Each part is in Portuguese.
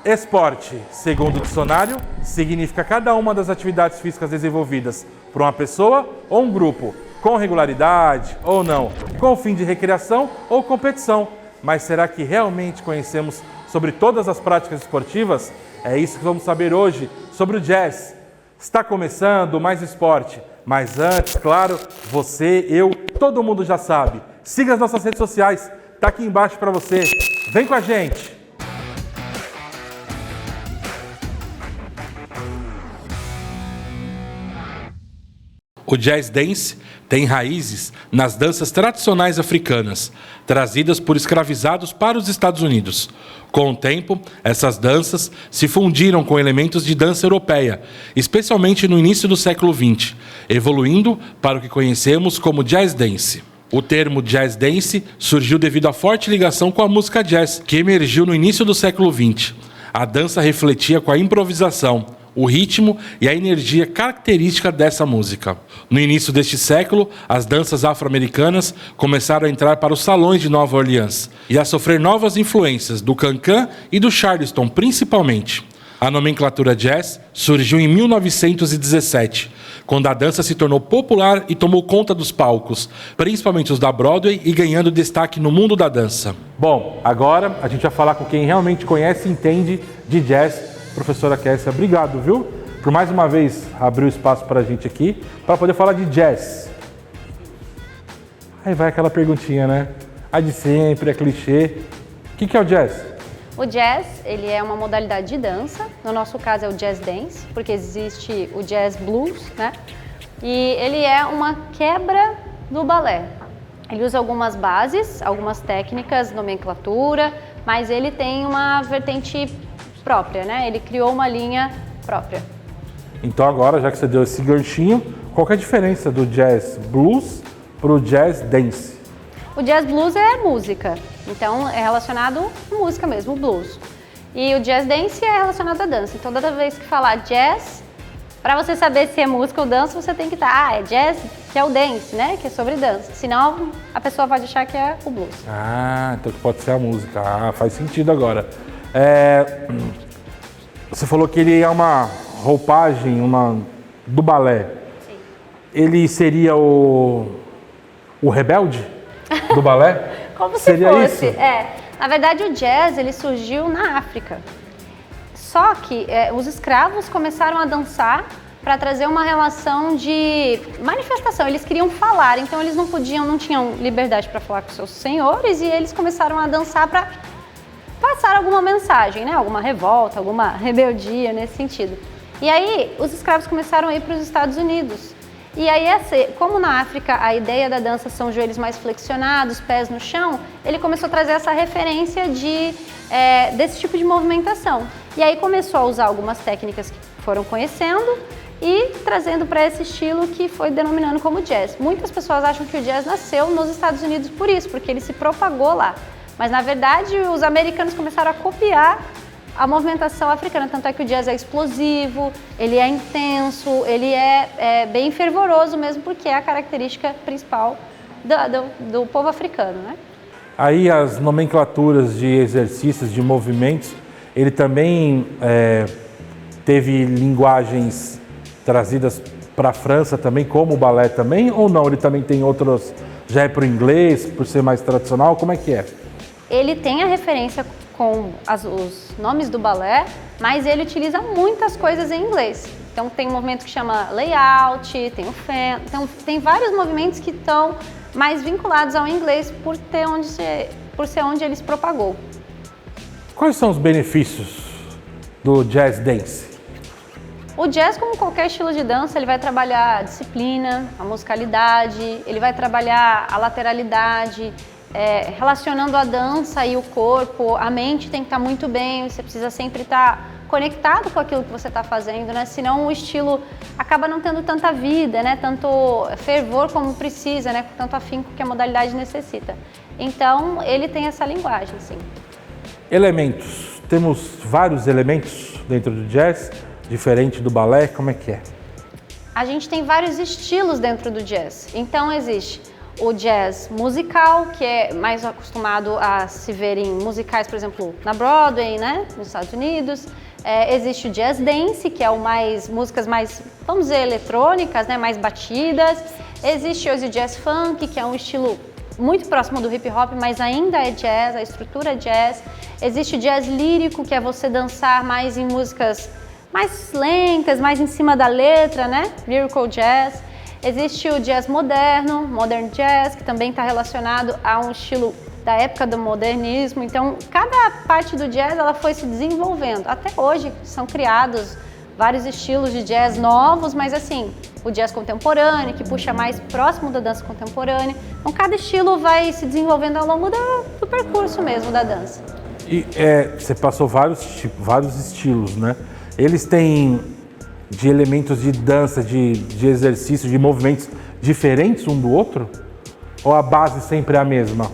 Esporte, segundo o dicionário, significa cada uma das atividades físicas desenvolvidas por uma pessoa ou um grupo, com regularidade ou não, com o fim de recreação ou competição. Mas será que realmente conhecemos sobre todas as práticas esportivas? É isso que vamos saber hoje sobre o jazz. Está começando Mais Esporte, mas antes, claro, você, eu, todo mundo já sabe. Siga as nossas redes sociais, tá aqui embaixo para você. Vem com a gente! O jazz dance tem raízes nas danças tradicionais africanas, trazidas por escravizados para os Estados Unidos. Com o tempo, essas danças se fundiram com elementos de dança europeia, especialmente no início do século XX, evoluindo para o que conhecemos como jazz dance. O termo jazz dance surgiu devido à forte ligação com a música jazz, que emergiu no início do século XX. A dança refletia com a improvisação, o ritmo e a energia característica dessa música. No início deste século, as danças afro-americanas começaram a entrar para os salões de Nova Orleans e a sofrer novas influências do cancan e do charleston, principalmente. A nomenclatura jazz surgiu em 1917, quando a dança se tornou popular e tomou conta dos palcos, principalmente os da Broadway, e ganhando destaque no mundo da dança. Bom, agora a gente vai falar com quem realmente conhece e entende de jazz. Professora Kessia, obrigado, viu? Por mais uma vez abrir o espaço para a gente aqui, para poder falar de jazz. Aí vai aquela perguntinha, né? A de sempre, é clichê. O que é o jazz? O jazz, ele é uma modalidade de dança. No nosso caso é o jazz dance, porque existe o jazz blues, né? E ele é uma quebra do balé. Ele usa algumas bases, algumas técnicas, nomenclatura, mas ele tem uma vertente própria, né? Ele criou uma linha própria. Então agora, já que você deu esse ganchinho, qual que é a diferença do jazz blues para o jazz dance? O jazz blues é música, então é relacionado à música mesmo, o blues. E o jazz dance é relacionado à dança. Então toda vez que falar jazz, para você saber se é música ou dança, você tem que estar, é jazz, que é o dance, né? Que é sobre dança. Senão a pessoa pode achar que é o blues. Ah, então pode ser a música. Ah, faz sentido agora. Você falou que ele é uma roupagem do balé. Sim. Ele seria o rebelde do balé? Como se seria fosse. Isso? Na verdade, o jazz ele surgiu na África. Só que os escravos começaram a dançar para trazer uma relação de manifestação. Eles queriam falar, então eles não tinham liberdade para falar com seus senhores, e eles começaram a dançar para passar alguma mensagem, né? Alguma revolta, alguma rebeldia nesse sentido. E aí os escravos começaram a ir para os Estados Unidos. E aí, como na África a ideia da dança são joelhos mais flexionados, pés no chão, ele começou a trazer essa referência desse tipo de movimentação. E aí começou a usar algumas técnicas que foram conhecendo e trazendo para esse estilo que foi denominando como jazz. Muitas pessoas acham que o jazz nasceu nos Estados Unidos por isso, porque ele se propagou lá. Mas, na verdade, os americanos começaram a copiar a movimentação africana. Tanto é que o jazz é explosivo, ele é intenso, ele é bem fervoroso mesmo, porque é a característica principal do povo africano, né? Aí as nomenclaturas de exercícios, de movimentos, ele também teve linguagens trazidas para a França também, como o balé também, ou não? Ele também tem outros, já é para o inglês, por ser mais tradicional, como é que é? Ele tem a referência com os nomes do balé, mas ele utiliza muitas coisas em inglês. Então tem um movimento que chama layout, tem o fan, então tem vários movimentos que estão mais vinculados ao inglês por ser onde ele se propagou. Quais são os benefícios do jazz dance? O jazz, como qualquer estilo de dança, ele vai trabalhar a disciplina, a musicalidade, ele vai trabalhar a lateralidade, relacionando a dança e o corpo. A mente tem que estar muito bem, você precisa sempre estar conectado com aquilo que você está fazendo, né? Senão o estilo acaba não tendo tanta vida, né? Tanto fervor como precisa, né? Tanto afinco que a modalidade necessita. Então, ele tem essa linguagem, sim. Elementos. Temos vários elementos dentro do jazz, diferente do balé, como é que é? A gente tem vários estilos dentro do jazz. Então, existe o jazz musical, que é mais acostumado a se ver em musicais, por exemplo, na Broadway, né, nos Estados Unidos. Existe o jazz dance, que é músicas mais, vamos dizer, eletrônicas, né, mais batidas. Existe hoje o jazz funk, que é um estilo muito próximo do hip hop, mas ainda é jazz, a estrutura é jazz. Existe o jazz lírico, que é você dançar mais em músicas mais lentas, mais em cima da letra, né, lyrical jazz. Existe o jazz moderno, modern jazz, que também está relacionado a um estilo da época do modernismo. Então, cada parte do jazz ela foi se desenvolvendo. Até hoje são criados vários estilos de jazz novos, mas assim, o jazz contemporâneo, que puxa mais próximo da dança contemporânea. Então, cada estilo vai se desenvolvendo ao longo do percurso mesmo da dança. E você passou vários estilos, né? Eles têm de elementos de dança, de exercício, de movimentos diferentes um do outro? Ou a base sempre é a mesma?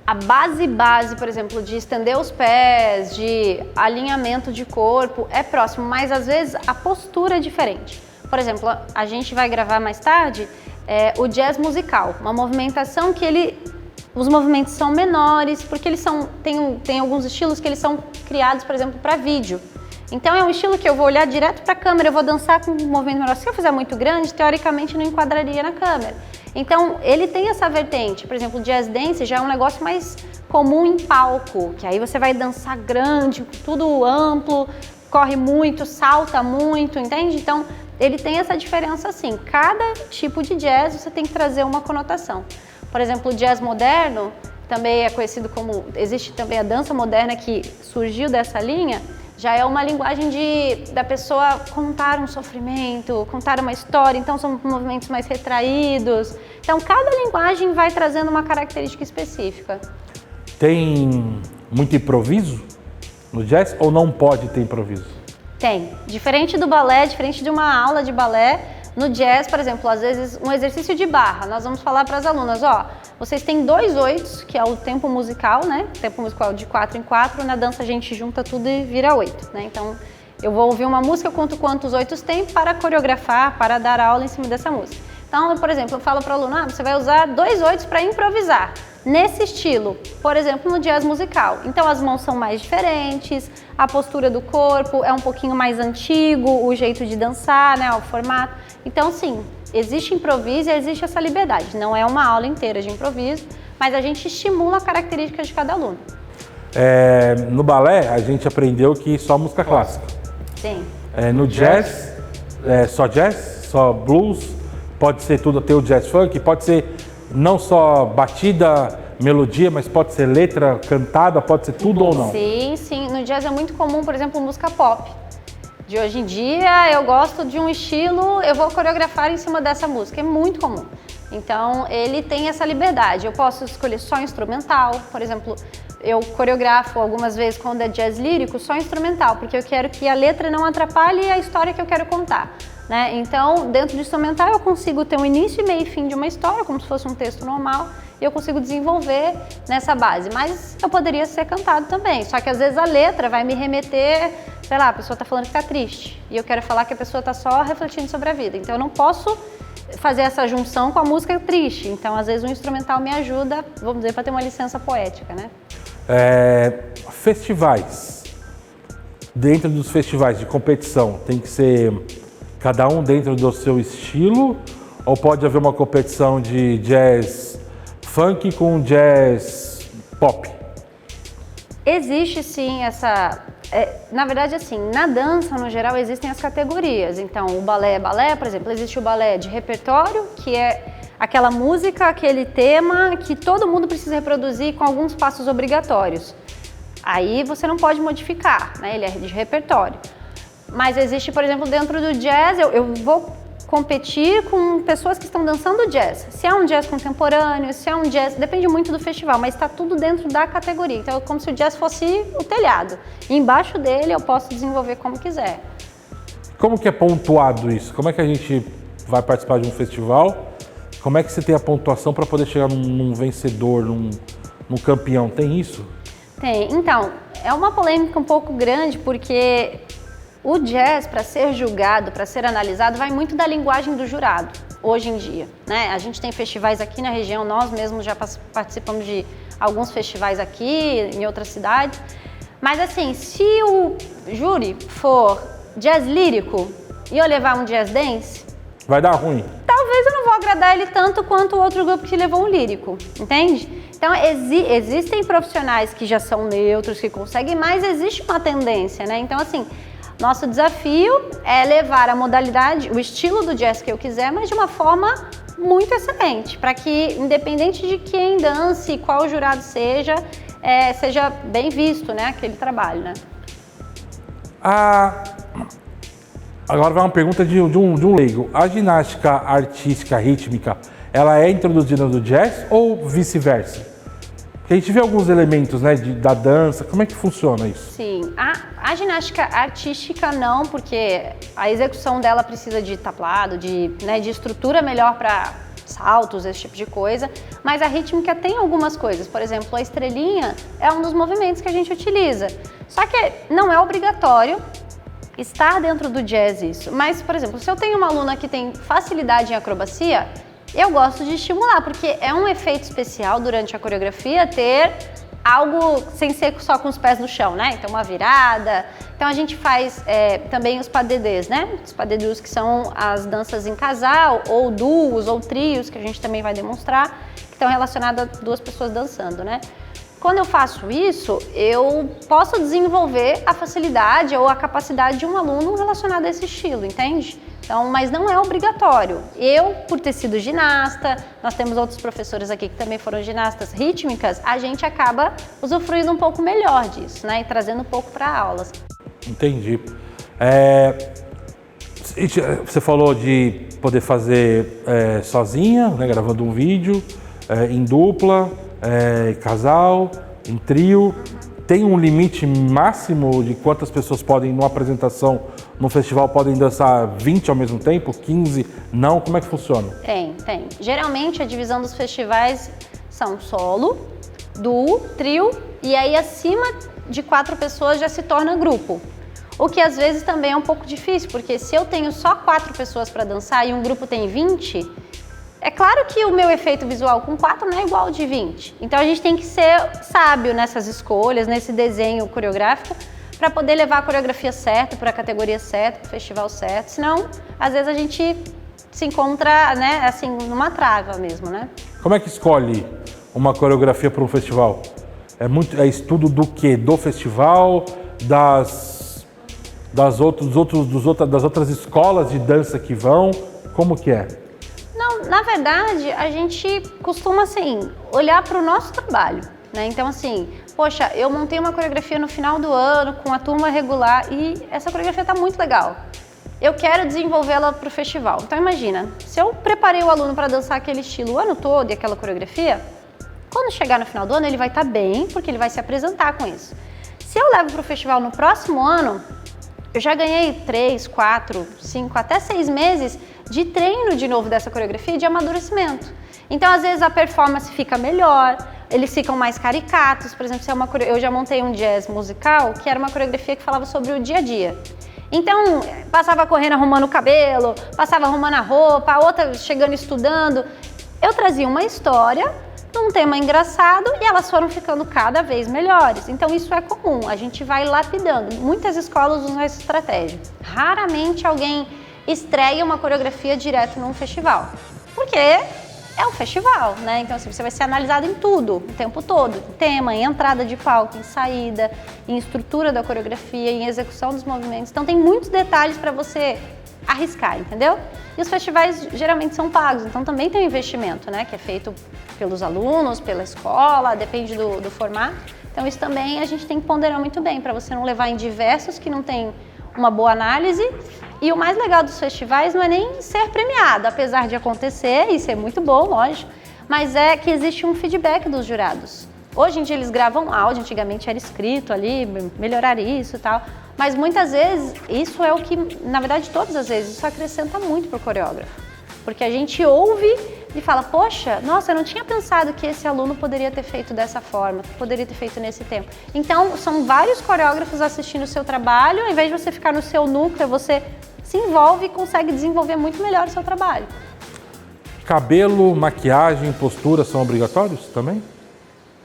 A base, por exemplo, de estender os pés, de alinhamento de corpo é próximo, mas às vezes a postura é diferente. Por exemplo, a gente vai gravar mais tarde o jazz musical, uma movimentação que os movimentos são menores, porque tem alguns estilos que eles são criados, por exemplo, para vídeo. Então é um estilo que eu vou olhar direto para a câmera, eu vou dançar com um movimento menor. Se eu fizer muito grande, teoricamente não enquadraria na câmera. Então ele tem essa vertente. Por exemplo, o jazz dance já é um negócio mais comum em palco, que aí você vai dançar grande, tudo amplo, corre muito, salta muito, entende? Então ele tem essa diferença assim. Cada tipo de jazz você tem que trazer uma conotação. Por exemplo, o jazz moderno também é conhecido como... Existe também a dança moderna que surgiu dessa linha. Já é uma linguagem da pessoa contar um sofrimento, contar uma história, então são movimentos mais retraídos. Então cada linguagem vai trazendo uma característica específica. Tem muito improviso no jazz ou não pode ter improviso? Tem. Diferente do balé, diferente de uma aula de balé, no jazz, por exemplo, às vezes um exercício de barra, nós vamos falar para as alunas, vocês têm 2 oitos, que é o tempo musical, né? Tempo musical de 4 em 4, na dança a gente junta tudo e vira 8, né? Então, eu vou ouvir uma música, eu conto quantos oitos tem para coreografar, para dar aula em cima dessa música. Então, por exemplo, eu falo para o aluno, você vai usar 2 oitos para improvisar, nesse estilo, por exemplo, no jazz musical. Então, as mãos são mais diferentes, a postura do corpo é um pouquinho mais antigo, o jeito de dançar, né? O formato. Então, sim, existe improviso e existe essa liberdade. Não é uma aula inteira de improviso, mas a gente estimula a característica de cada aluno. No balé, a gente aprendeu que só música clássica. Sim. No jazz, só jazz, só blues, pode ser tudo, ter o jazz funk, pode ser não só batida, melodia, mas pode ser letra cantada, pode ser tudo ou não? Sim, sim. No jazz é muito comum, por exemplo, música pop. De hoje em dia, eu gosto de um estilo, eu vou coreografar em cima dessa música, é muito comum. Então, ele tem essa liberdade. Eu posso escolher só instrumental, por exemplo, eu coreografo algumas vezes quando é jazz lírico, só instrumental, porque eu quero que a letra não atrapalhe a história que eu quero contar, né? Então, dentro do instrumental, eu consigo ter um início, meio e fim de uma história, como se fosse um texto normal, e eu consigo desenvolver nessa base. Mas eu poderia ser cantado também, só que às vezes a letra vai me remeter, sei lá, a pessoa está falando que está triste, e eu quero falar que a pessoa está só refletindo sobre a vida. Então eu não posso fazer essa junção com a música triste. Então às vezes o instrumental me ajuda, vamos dizer, para ter uma licença poética, né? Festivais. Dentro dos festivais de competição, tem que ser cada um dentro do seu estilo? Ou pode haver uma competição de jazz funk com jazz pop? Existe sim essa... na verdade, assim, na dança, no geral, existem as categorias. Então, o balé é balé, por exemplo, existe o balé de repertório, que é aquela música, aquele tema que todo mundo precisa reproduzir com alguns passos obrigatórios. Aí você não pode modificar, né? Ele é de repertório. Mas existe, por exemplo, dentro do jazz, eu vou competir com pessoas que estão dançando jazz. Se é um jazz contemporâneo, se é um jazz... Depende muito do festival, mas está tudo dentro da categoria. Então é como se o jazz fosse o telhado. E embaixo dele eu posso desenvolver como quiser. Como que é pontuado isso? Como é que a gente vai participar de um festival? Como é que você tem a pontuação para poder chegar num vencedor, num campeão? Tem isso? Tem. Então, é uma polêmica um pouco grande, porque o jazz, para ser julgado, para ser analisado, vai muito da linguagem do jurado. hoje em dia, né? A gente tem festivais aqui na região, nós mesmos já participamos de alguns festivais aqui, em outras cidades. Mas assim, se o júri for jazz lírico e eu levar um jazz dance, vai dar ruim. Talvez eu não vou agradar ele tanto quanto o outro grupo que levou um lírico, entende? Então existem profissionais que já são neutros, que conseguem, mas existe uma tendência, né? Então assim, nosso desafio é levar a modalidade, o estilo do jazz que eu quiser, mas de uma forma muito excelente, para que, independente de quem dance, qual jurado seja bem visto, né, aquele trabalho, né? Agora vai uma pergunta de um leigo. A ginástica artística rítmica, ela é introduzida no jazz ou vice-versa? Porque a gente vê alguns elementos, né, da dança. Como é que funciona isso? Sim, a ginástica artística não, porque a execução dela precisa de tablado, de estrutura melhor para saltos, esse tipo de coisa. Mas a rítmica tem algumas coisas. Por exemplo, a estrelinha é um dos movimentos que a gente utiliza. Só que não é obrigatório estar dentro do jazz isso. Mas, por exemplo, se eu tenho uma aluna que tem facilidade em acrobacia, eu gosto de estimular, porque é um efeito especial durante a coreografia ter algo sem ser só com os pés no chão, né? Então, uma virada. Então, a gente faz também os pas de deux, né? Os pas de deux que são as danças em casal, ou duos, ou trios, que a gente também vai demonstrar, que estão relacionadas a duas pessoas dançando, né? Quando eu faço isso, eu posso desenvolver a facilidade ou a capacidade de um aluno relacionado a esse estilo, entende? Então, mas não é obrigatório. Eu, por ter sido ginasta, nós temos outros professores aqui que também foram ginastas rítmicas, a gente acaba usufruindo um pouco melhor disso, né? E trazendo um pouco para aulas. Entendi. Você falou de poder fazer sozinha, né, gravando um vídeo, em dupla, casal, em trio. Tem um limite máximo de quantas pessoas podem, numa apresentação, num festival, podem dançar 20 ao mesmo tempo, 15? Não? Como é que funciona? Tem. Geralmente a divisão dos festivais são solo, duo, trio e aí acima de 4 pessoas já se torna grupo. O que às vezes também é um pouco difícil, porque se eu tenho só 4 pessoas para dançar e um grupo tem 20, é claro que o meu efeito visual com 4 não é igual ao de 20. Então a gente tem que ser sábio nessas escolhas, nesse desenho coreográfico, para poder levar a coreografia certa, para a categoria certa, para o festival certo. Senão, às vezes a gente se encontra, né, assim, numa trava mesmo, né? Como é que escolhe uma coreografia para um festival? É estudo do quê? Do festival, das outras escolas de dança que vão? Como que é? Não, na verdade, a gente costuma, assim, olhar para o nosso trabalho, né? Então, assim, poxa, eu montei uma coreografia no final do ano com a turma regular e essa coreografia está muito legal. Eu quero desenvolvê-la para o festival. Então, imagina, se eu preparei o aluno para dançar aquele estilo o ano todo e aquela coreografia, quando chegar no final do ano ele vai estar bem, porque ele vai se apresentar com isso. Se eu levo para o festival no próximo ano, eu já ganhei 3, 4, 5, até 6 meses de treino de novo dessa coreografia e de amadurecimento. Então, às vezes, a performance fica melhor, eles ficam mais caricatos. Por exemplo, eu já montei um jazz musical, que era uma coreografia que falava sobre o dia a dia. Então, passava correndo arrumando o cabelo, passava arrumando a roupa, a outra chegando estudando. Eu trazia uma história num tema engraçado e elas foram ficando cada vez melhores. Então, isso é comum, a gente vai lapidando. Muitas escolas usam essa estratégia. Raramente alguém estreia uma coreografia direto num festival, porque é um festival, né? Então, assim, você vai ser analisado em tudo, o tempo todo. Em tema, em entrada de palco, em saída, em estrutura da coreografia, em execução dos movimentos. Então, tem muitos detalhes para você arriscar, entendeu? E os festivais geralmente são pagos, então também tem um investimento, né? Que é feito pelos alunos, pela escola, depende do formato. Então, isso também a gente tem que ponderar muito bem, para você não levar em diversos que não tem uma boa análise. E o mais legal dos festivais não é nem ser premiado, apesar de acontecer e ser muito bom, lógico, mas é que existe um feedback dos jurados. Hoje em dia eles gravam áudio, antigamente era escrito ali, melhorar isso e tal, mas muitas vezes isso é o que, na verdade todas as vezes, isso acrescenta muito para o coreógrafo. Porque a gente ouve e fala, poxa, nossa, eu não tinha pensado que esse aluno poderia ter feito dessa forma, poderia ter feito nesse tempo. Então, são vários coreógrafos assistindo o seu trabalho, ao invés de você ficar no seu núcleo, você se envolve e consegue desenvolver muito melhor o seu trabalho. Cabelo, maquiagem, postura são obrigatórios também?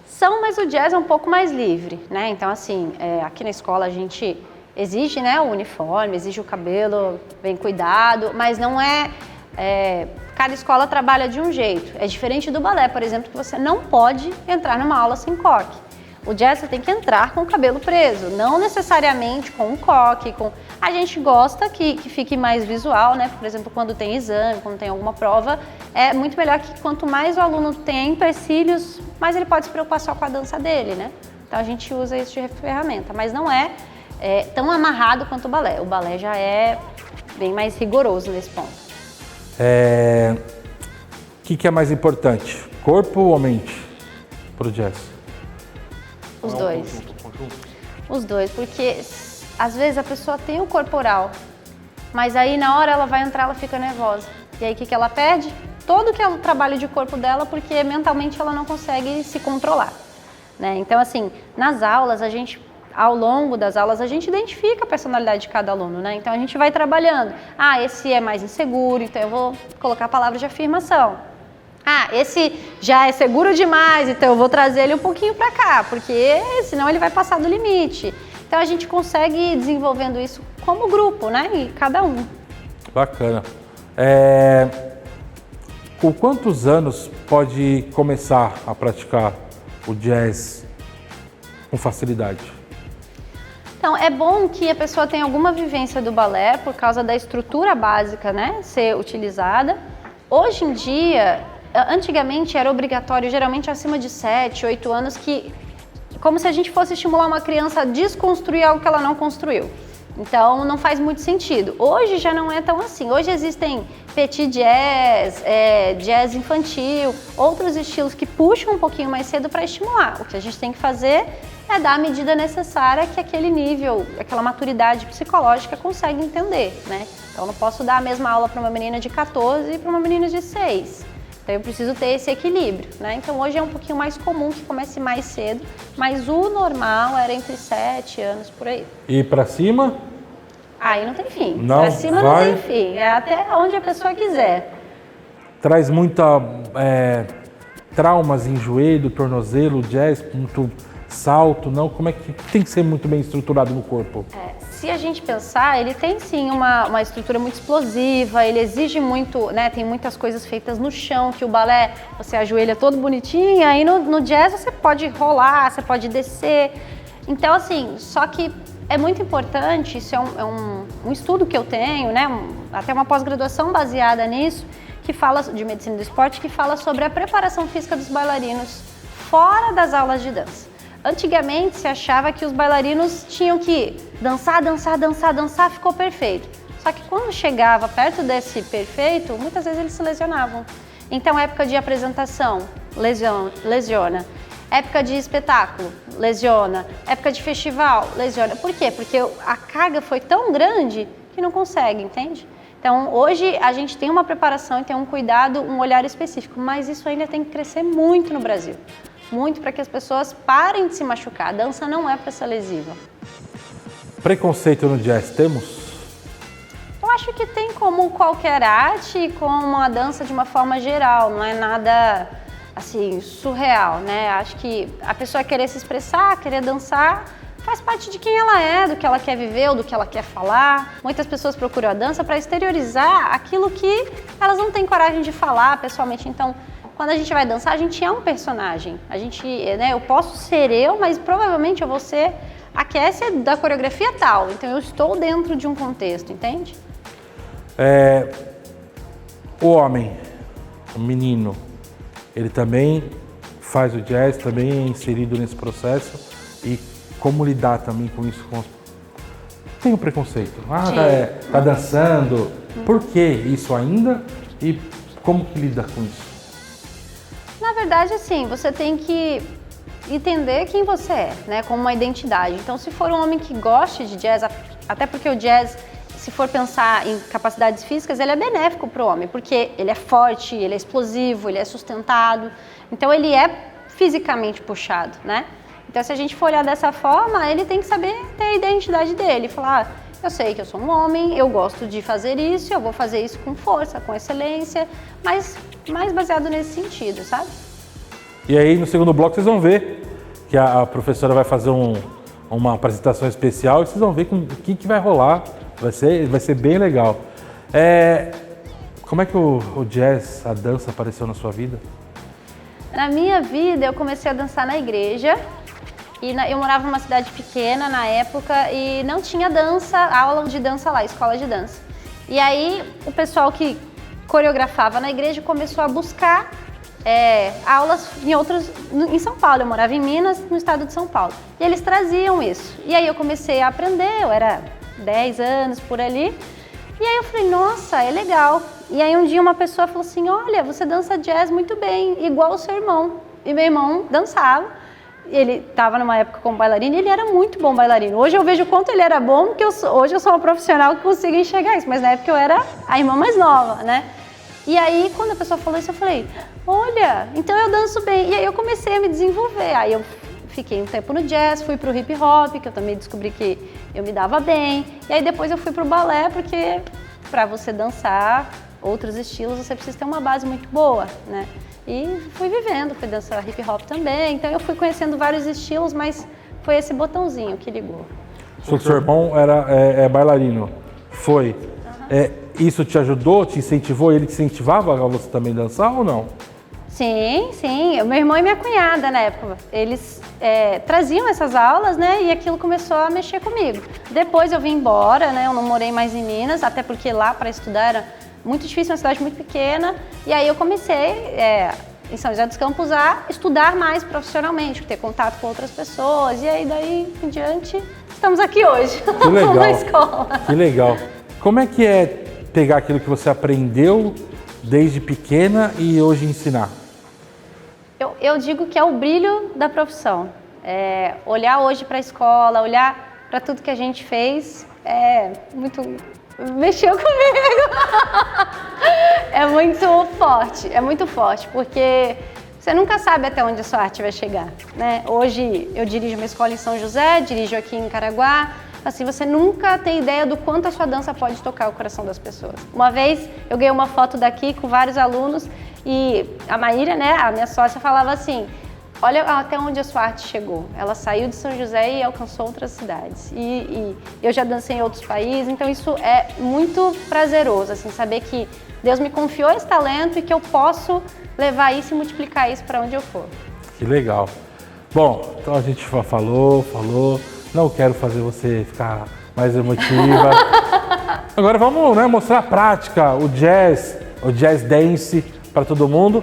São, mas o jazz é um pouco mais livre, né? Então, assim, aqui na escola a gente exige, né, o uniforme, exige o cabelo bem cuidado, mas não cada escola trabalha de um jeito. É diferente do balé, por exemplo, que você não pode entrar numa aula sem coque. O jazz você tem que entrar com o cabelo preso, não necessariamente com um coque. A gente gosta que fique mais visual, né? Por exemplo, quando tem exame, quando tem alguma prova, é muito melhor que quanto mais o aluno tem empecilhos, mais ele pode se preocupar só com a dança dele, né? Então a gente usa isso de ferramenta, mas não é tão amarrado quanto o balé. O balé já é bem mais rigoroso nesse ponto. O que é mais importante, corpo ou mente para o jazz? Os dois. Os dois, porque às vezes a pessoa tem o corporal, mas aí na hora ela vai entrar, ela fica nervosa. E aí o que ela perde? Todo que é o trabalho de corpo dela, porque mentalmente ela não consegue se controlar, né? Então, assim, nas aulas, ao longo das aulas, a gente identifica a personalidade de cada aluno, né? Então a gente vai trabalhando. Esse é mais inseguro, então eu vou colocar a palavra de afirmação. Esse já é seguro demais, então eu vou trazer ele um pouquinho para cá, porque senão ele vai passar do limite. Então a gente consegue ir desenvolvendo isso como grupo, né? E cada um. Bacana. Com quantos anos pode começar a praticar o jazz com facilidade? Então, é bom que a pessoa tenha alguma vivência do balé por causa da estrutura básica, né, ser utilizada. Hoje em dia, antigamente era obrigatório, geralmente acima de 7, 8 anos, como se a gente fosse estimular uma criança a desconstruir algo que ela não construiu. Então, não faz muito sentido. Hoje já não é tão assim. Hoje existem petit jazz, jazz infantil, outros estilos que puxam um pouquinho mais cedo para estimular. O que a gente tem que fazer é dar a medida necessária que aquele nível, aquela maturidade psicológica consegue entender, né? Então, eu não posso dar a mesma aula para uma menina de 14 e para uma menina de 6. Então, eu preciso ter esse equilíbrio, né? Então, hoje é um pouquinho mais comum que comece mais cedo, mas o normal era entre 7 anos, por aí. E para cima? Aí não tem fim. Não, pra cima não tem fim. É até onde a pessoa quiser. Traz muita traumas em joelho, tornozelo, jazz, muito salto, não? Como é que tem que ser muito bem estruturado no corpo? Se a gente pensar, ele tem sim uma estrutura muito explosiva, ele exige muito, né? Tem muitas coisas feitas no chão, que o balé, você ajoelha todo bonitinho, aí no jazz você pode rolar, você pode descer. Então, assim, só que é muito importante, isso é um estudo que eu tenho, né? Até uma pós-graduação baseada nisso, que fala de medicina do esporte, que fala sobre a preparação física dos bailarinos fora das aulas de dança. Antigamente se achava que os bailarinos tinham que dançar, dançar, dançar, dançar, ficou perfeito. Só que quando chegava perto desse perfeito, muitas vezes eles se lesionavam. Então, época de apresentação, lesiona. Época de espetáculo, lesiona. Época de festival, lesiona. Por quê? Porque a carga foi tão grande que não consegue, entende? Então, hoje a gente tem uma preparação e tem um cuidado, um olhar específico, mas isso ainda tem que crescer muito no Brasil. Muito para que as pessoas parem de se machucar. A dança não é para ser lesiva. Preconceito no jazz temos? Eu acho que tem como qualquer arte, como a dança de uma forma geral, não é nada assim surreal, né? Acho que a pessoa querer se expressar, querer dançar, faz parte de quem ela é, do que ela quer viver ou do que ela quer falar. Muitas pessoas procuram a dança para exteriorizar aquilo que elas não têm coragem de falar pessoalmente. Então, quando a gente vai dançar, a gente é um personagem. Eu posso ser eu, mas provavelmente eu vou ser a Kessia da coreografia tal. Então eu estou dentro de um contexto, entende? O homem, o menino, ele também faz o jazz, também é inserido nesse processo. E como lidar também com isso? Tem um preconceito. Tá dançando. Por que isso ainda? E como que lida com isso? Na verdade, assim, você tem que entender quem você é, né, como uma identidade. Então, se for um homem que goste de jazz, até porque o jazz, se for pensar em capacidades físicas, ele é benéfico para o homem, porque ele é forte, ele é explosivo, ele é sustentado. Então, ele é fisicamente puxado, né? Então, se a gente for olhar dessa forma, ele tem que saber ter a identidade dele, falar, Eu sei que eu sou um homem, eu gosto de fazer isso, eu vou fazer isso com força, com excelência, mas mais baseado nesse sentido, sabe? E aí no segundo bloco vocês vão ver que a professora vai fazer uma apresentação especial e vocês vão ver o que vai rolar. Vai ser bem legal. Como é que o jazz, a dança, apareceu na sua vida? Na minha vida, eu comecei a dançar na igreja. E eu morava numa cidade pequena na época e não tinha aula de dança lá, escola de dança. E aí o pessoal que coreografava na igreja começou a buscar aulas em São Paulo. Eu morava em Minas, no estado de São Paulo. E eles traziam isso. E aí eu comecei a aprender, eu era 10 anos por ali. E aí eu falei, nossa, é legal. E aí um dia uma pessoa falou assim, olha, você dança jazz muito bem, igual o seu irmão. E meu irmão dançava. Ele estava numa época como bailarino e ele era muito bom bailarino. Hoje eu vejo o quanto ele era bom, porque hoje eu sou uma profissional que consigo enxergar isso. Mas na época eu era a irmã mais nova, né? E aí, quando a pessoa falou isso, eu falei, olha, então eu danço bem. E aí eu comecei a me desenvolver. Aí eu fiquei um tempo no jazz, fui pro hip hop, que eu também descobri que eu me dava bem. E aí depois eu fui pro balé, porque para você dançar outros estilos, você precisa ter uma base muito boa, né? E fui vivendo, fui dançar hip hop também, então eu fui conhecendo vários estilos, mas foi esse botãozinho que ligou. O seu irmão é bailarino, foi. Isso te ajudou, te incentivou, ele te incentivava a você também dançar ou não? Sim, sim. O meu irmão e minha cunhada, na época, eles traziam essas aulas, né? E aquilo começou a mexer comigo. Depois eu vim embora, né? Eu não morei mais em Minas, até porque lá para estudar era muito difícil, uma cidade muito pequena. E aí eu comecei, em São José dos Campos, a estudar mais profissionalmente, ter contato com outras pessoas. E aí daí em diante, estamos aqui hoje. Que legal. Na escola. Que legal. Como é que é pegar aquilo que você aprendeu desde pequena e hoje ensinar? Eu digo que é o brilho da profissão. Olhar hoje para a escola, olhar para tudo que a gente fez, mexeu comigo. É muito forte, porque você nunca sabe até onde a sua arte vai chegar, né? Hoje eu dirijo uma escola em São José, dirijo aqui em Caraguá. Assim, você nunca tem ideia do quanto a sua dança pode tocar o coração das pessoas. Uma vez eu ganhei uma foto daqui com vários alunos e a Maíra, né, a minha sócia, falava assim, olha até onde a sua arte chegou. Ela saiu de São José e alcançou outras cidades. E eu já dancei em outros países, então isso é muito prazeroso, assim, saber que Deus me confiou esse talento e que eu posso levar isso e multiplicar isso para onde eu for. Que legal. Bom, então a gente falou. Não quero fazer você ficar mais emotiva. Agora vamos, né, mostrar a prática, o jazz dance para todo mundo.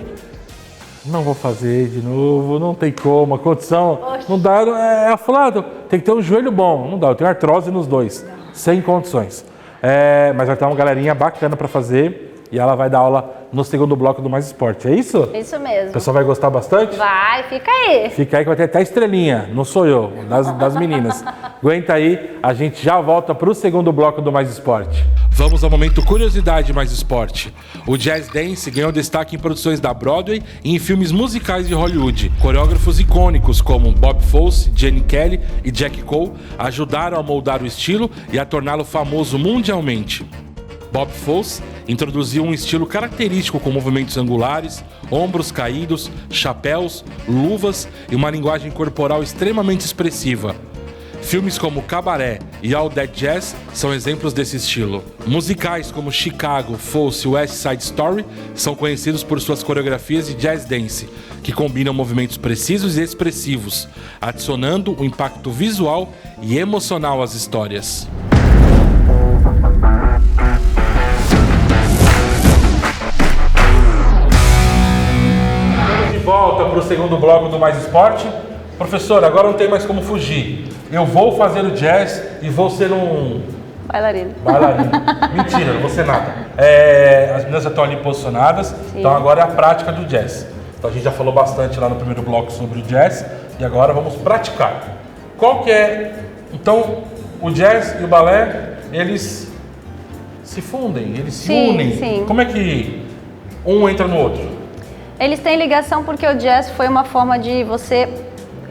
Não vou fazer de novo, não tem como, a condição não dá, aflado, tem que ter um joelho bom, não dá, eu tenho artrose nos dois, sem condições. Mas vai ter uma galerinha bacana para fazer e ela vai dar aula no segundo bloco do Mais Esporte, é isso? Isso mesmo. O pessoal vai gostar bastante? Vai, fica aí. Fica aí que vai ter até estrelinha, não sou eu, das meninas. Aguenta aí, a gente já volta para o segundo bloco do Mais Esporte. Vamos ao momento Curiosidade Mais Esporte. O Jazz Dance ganhou destaque em produções da Broadway e em filmes musicais de Hollywood. Coreógrafos icônicos como Bob Fosse, Gene Kelly e Jack Cole ajudaram a moldar o estilo e a torná-lo famoso mundialmente. Bob Fosse introduziu um estilo característico com movimentos angulares, ombros caídos, chapéus, luvas e uma linguagem corporal extremamente expressiva. Filmes como Cabaré e All That Jazz são exemplos desse estilo. Musicais como Chicago, Fosse e West Side Story são conhecidos por suas coreografias de jazz dance, que combinam movimentos precisos e expressivos, adicionando um impacto visual e emocional às histórias. Volta para o segundo bloco do Mais Esporte. Professor, agora não tem mais como fugir. Eu vou fazer o jazz e vou ser um... Bailarino. Mentira, não vou ser nada. As meninas já estão ali posicionadas, sim. Então agora é a prática do jazz. Então a gente já falou bastante lá no primeiro bloco sobre o jazz e agora vamos praticar. Qual que é... Então, o jazz e o balé, eles se fundem, eles se unem. Sim. Como é que um entra no outro? Eles têm ligação porque o jazz foi uma forma de você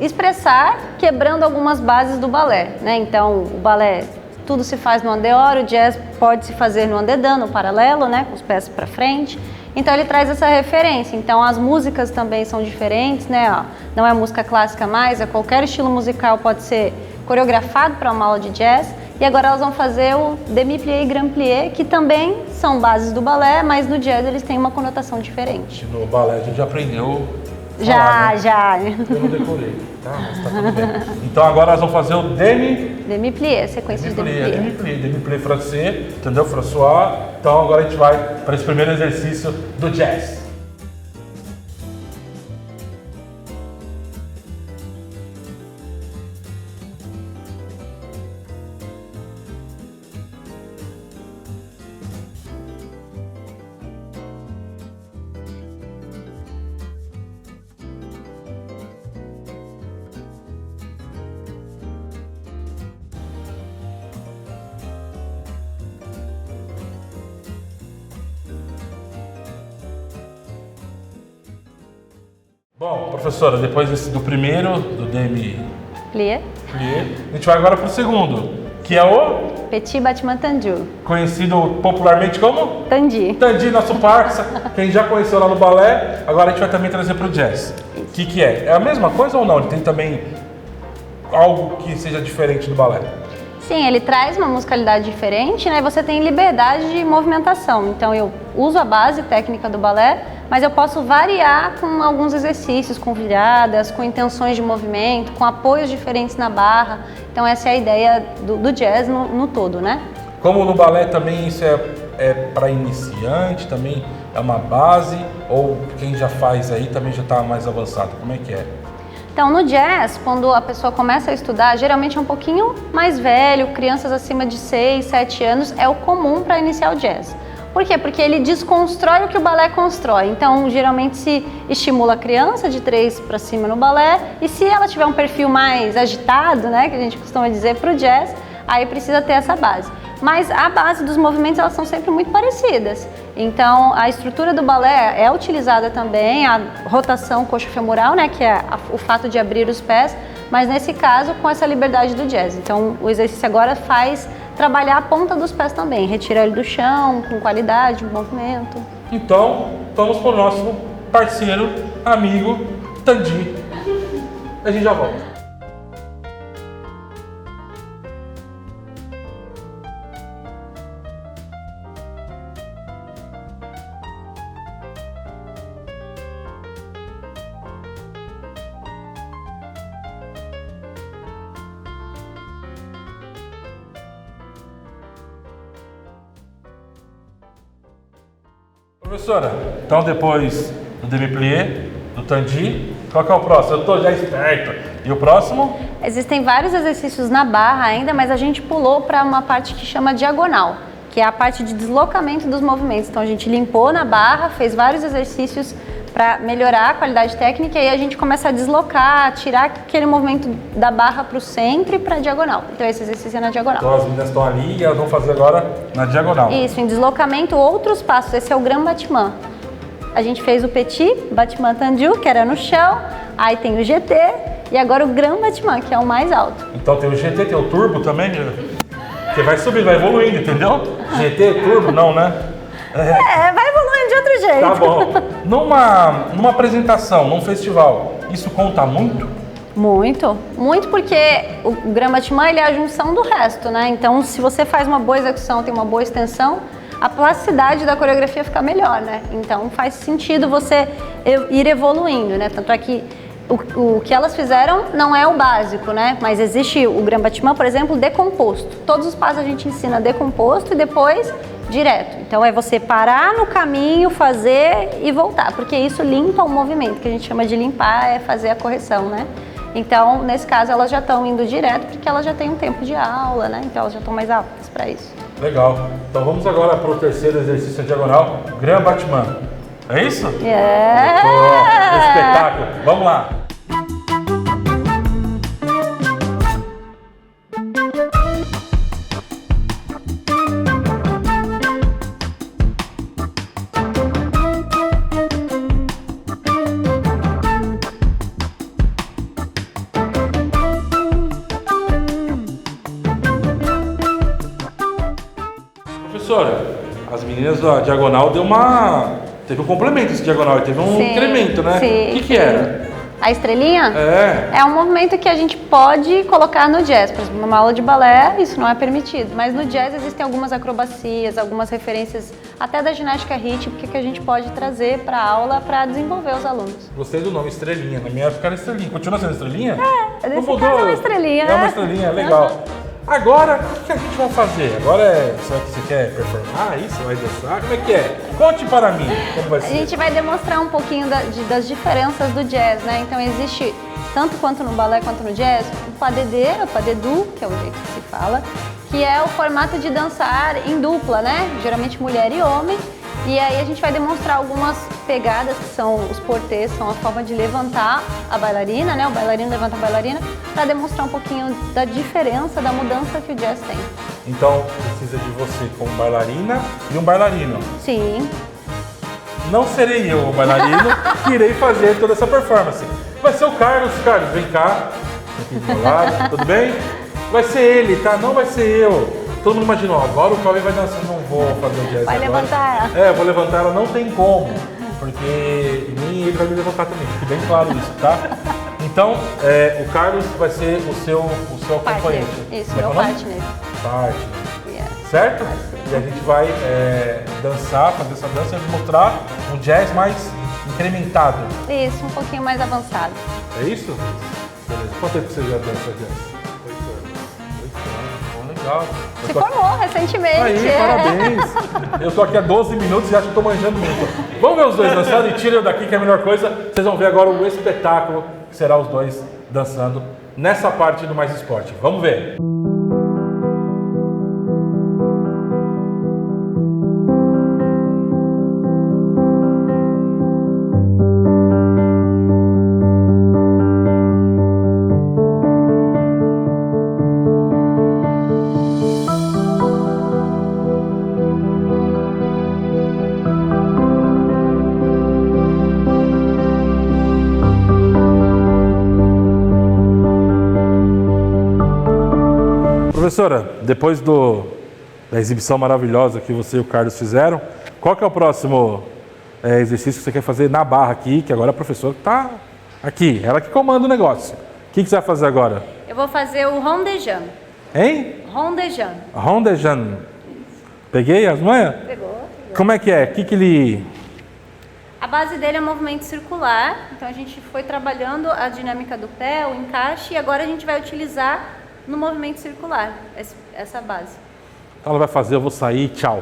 expressar quebrando algumas bases do balé, né? Então, o balé tudo se faz no andeor, o jazz pode se fazer no andedã, no paralelo, né, com os pés para frente. Então ele traz essa referência. Então as músicas também são diferentes, né? Ó, não é música clássica mais, é qualquer estilo musical pode ser coreografado para uma aula de jazz. E agora elas vão fazer o demi-plié e grand-plié, que também são bases do balé, mas no jazz eles têm uma conotação diferente. No balé a gente já aprendeu. Já. Eu não decorei, tá? Mas tá tudo bem. Então agora nós vamos fazer o Demi-plié, sequência de demi-plié. Demi-plié francês, entendeu? François. Então agora a gente vai para esse primeiro exercício do jazz. Bom, professora, depois do primeiro, do demi-plié, a gente vai agora para o segundo, que é o Petit Battement Tendu. Conhecido popularmente como? Tandi. Tandi, nosso parça, quem já conheceu lá no balé, agora a gente vai também trazer para o jazz. O que é? É a mesma coisa ou não? Ele tem também algo que seja diferente do balé? Sim, ele traz uma musicalidade diferente, né? E você tem liberdade de movimentação. Então eu uso a base técnica do balé, mas eu posso variar com alguns exercícios, com viradas, com intenções de movimento, com apoios diferentes na barra. Então essa é a ideia do jazz no todo, né? Como no balé também isso é para iniciante, também é uma base, ou quem já faz aí também já está mais avançado? Como é que é? Então, no jazz, quando a pessoa começa a estudar, geralmente é um pouquinho mais velho, crianças acima de 6, 7 anos, é o comum para iniciar o jazz. Por quê? Porque ele desconstrói o que o balé constrói. Então, geralmente se estimula a criança de 3 para cima no balé, e se ela tiver um perfil mais agitado, né, que a gente costuma dizer para o jazz, aí precisa ter essa base. Mas a base dos movimentos, elas são sempre muito parecidas. Então, a estrutura do balé é utilizada também, a rotação coxo-femoral, né, que é o fato de abrir os pés, mas nesse caso com essa liberdade do jazz. Então, o exercício agora faz trabalhar a ponta dos pés também, retirar ele do chão, com qualidade, movimento. Então, vamos para o nosso parceiro, amigo, Tandi. A gente já volta. Professora, então depois do demi-plié, do Tandi, qual que é o próximo? Eu estou já esperto. E o próximo? Existem vários exercícios na barra ainda, mas a gente pulou para uma parte que chama diagonal, que é a parte de deslocamento dos movimentos. Então a gente limpou na barra, fez vários exercícios para melhorar a qualidade técnica e a gente começa a deslocar, tirar aquele movimento da barra para o centro e para a diagonal. Então esse exercício é na diagonal. Então as meninas estão ali e elas vão fazer agora na diagonal. Isso, em deslocamento, outros passos. Esse é o grand battement. A gente fez o petit battement tendu, que era no chão, aí tem o GT e agora o grand battement, que é o mais alto. Então tem o GT, tem o turbo também, que vai subindo, vai evoluindo, entendeu? GT, turbo, não, né? Vai evoluindo de outro jeito. Tá bom. Numa apresentação, num festival, isso conta muito? Muito porque o grand battement ele é a junção do resto, né? Então, se você faz uma boa execução, tem uma boa extensão, a plasticidade da coreografia fica melhor, né? Então, faz sentido você ir evoluindo, né? Tanto é que o que elas fizeram não é o básico, né? Mas existe o grand battement, por exemplo, decomposto. Todos os passos a gente ensina decomposto e depois direto. Então é você parar no caminho, fazer e voltar, porque isso limpa o movimento, que a gente chama de limpar, é fazer a correção, né? Então, nesse caso, elas já estão indo direto, porque elas já têm um tempo de aula, né? Então elas já estão mais aptas para isso. Legal. Então vamos agora para o terceiro exercício diagonal, grand battement. É isso? Espetáculo. Vamos lá. Professora, as meninas da Diagonal teve um complemento esse Diagonal, teve um Sim, incremento, né? sim, O que era? A estrelinha? É. É um movimento que a gente pode colocar no jazz. Por exemplo, numa aula de balé, isso não é permitido. Mas no jazz existem algumas acrobacias, algumas referências até da ginástica rítmica que a gente pode trazer para a aula para desenvolver os alunos. Gostei do nome, estrelinha. Na minha época era estrelinha. Continua sendo estrelinha? É, Não nesse mudou? caso é uma estrelinha. É uma estrelinha, legal. Agora, o que a gente vai fazer? Agora será que você quer performar isso? Vai dançar? Como é que é? Conte para mim como vai A ser. gente vai demonstrar um pouquinho das diferenças do jazz, né? Então existe, tanto quanto no balé quanto no jazz, o padedê, o padedu, que é o jeito que se fala, que é o formato de dançar em dupla, né? Geralmente mulher e homem. E aí a gente vai demonstrar algumas pegadas, que são os portês, são a forma de levantar a bailarina, né? O bailarino levanta a bailarina, para demonstrar um pouquinho da diferença, da mudança que o jazz tem. Então, precisa de você como bailarina e um bailarino. Sim. Não serei eu o bailarino que irei fazer toda essa performance. Vai ser o Carlos. Carlos, vem cá. Aqui do meu lado, tudo bem? Vai ser ele, tá? Não vai ser eu. Todo mundo imaginou, agora o Cauê vai dançar, não vou fazer o jazz Vai agora. levantar ela. É, eu vou levantar ela, não tem como, porque nem ele vai me levantar também, fique bem claro isso, tá? Então, o Carlos vai ser o seu Partner. acompanhante. Isso, Como é meu que é o nome? partner. Partner. Yeah. Certo? E a gente vai dançar, fazer essa dança e mostrar um jazz mais incrementado. Isso, um pouquinho mais avançado. É isso? Beleza. Quanto tempo você já dança jazz? 8 anos. Legal. Se formou recentemente. Aí, parabéns. Eu tô aqui há 12 minutos e já estou manjando muito. Vamos ver os dois dançando e tira eu daqui que é a melhor coisa. Vocês vão ver agora o espetáculo que será os dois dançando nessa parte do Mais Esporte. Vamos ver. Professora, depois da exibição maravilhosa que você e o Carlos fizeram, qual que é o próximo exercício que você quer fazer na barra aqui, que agora a professora está aqui, ela que comanda o negócio. O que você vai fazer agora? Eu vou fazer o rondejam. Hein? Rondejam. Rondejam. Peguei as manhas? Pegou. Como é que é? O que ele... A base dele é um movimento circular, então a gente foi trabalhando a dinâmica do pé, o encaixe, e agora a gente vai utilizar no movimento circular, essa base. Então ela vai fazer, eu vou sair, tchau.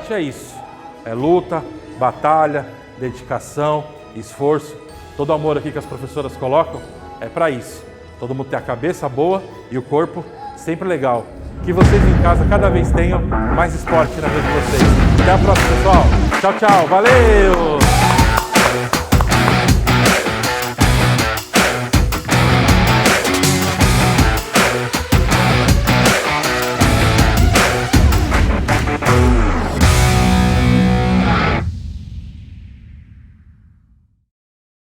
É isso, é luta, batalha, dedicação, esforço, todo o amor aqui que as professoras colocam é para isso. Todo mundo tem a cabeça boa e o corpo sempre legal. Que vocês em casa cada vez tenham mais esporte na vida de vocês. Até a próxima, pessoal. Tchau, tchau. Valeu!